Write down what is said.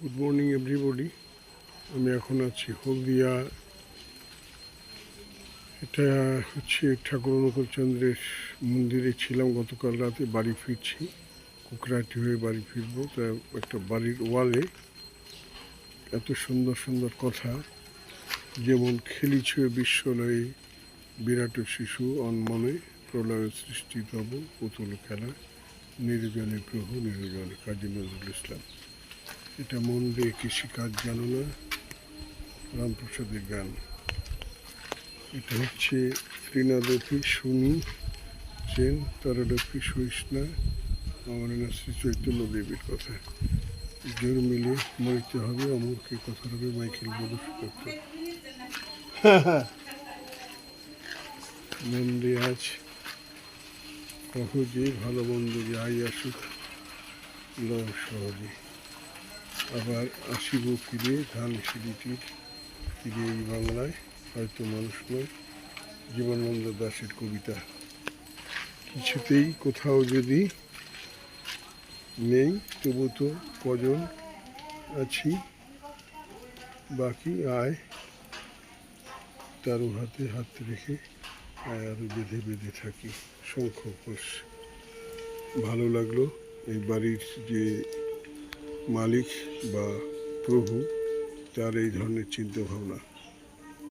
Good morning everybody. আমি এখন আছি হলদিয়া। এটা হচ্ছে ঠাকুর অনুকূলচন্দ্রের মন্দিরে ছিলাম গতকাল রাতে, বাড়ি ফিরছি, কুকরাটি হয়ে বাড়ি ফিরবো। তা একটা বাড়ির ওয়ালে এত সুন্দর সুন্দর কথা, যেমন খেলি ছুঁয়ে বিশ্বলয়ে বিরাট শিশু অনমনে প্রলয় সৃষ্টি তব পুতুল খেলা নির্জনে প্রভু নির্জনে, কাজী নজরুল ইসলাম। এটা মন দিয়ে কৃষিকাজ জানো না, রামপ্রসাদের গান। এটা হচ্ছে ত্রিনাদপি শুনি চেন তারাডপি শুইস না, আমার না শ্রী চৈতন্য দেবীর কথা। জোর মিলে মরিতে হবে অমরকে কথা হবে, মাইকেল বলুস করতে। মন দিয়ে আজ সহজে ভালো মন্দ যাই আসুক লয় সহজে, আবার আসিব ফিরে ধান সিঁড়িটির ফিরে এই বাংলায়, হয়তো মানুষ নয়। জীবনানন্দ দাশের কবিতা। কিছুতেই কোথাও যদি নেই, তবু তো কজন আছি বাকি, আয় তারও হাতে হাত রেখে আয় আরও বেঁধে বেঁধে থাকি। শঙ্খ ঘোষ। ভালো লাগলো এই বাড়ির যে মালিক বা প্রভু, তার এই ধরনের চিন্তাভাবনা।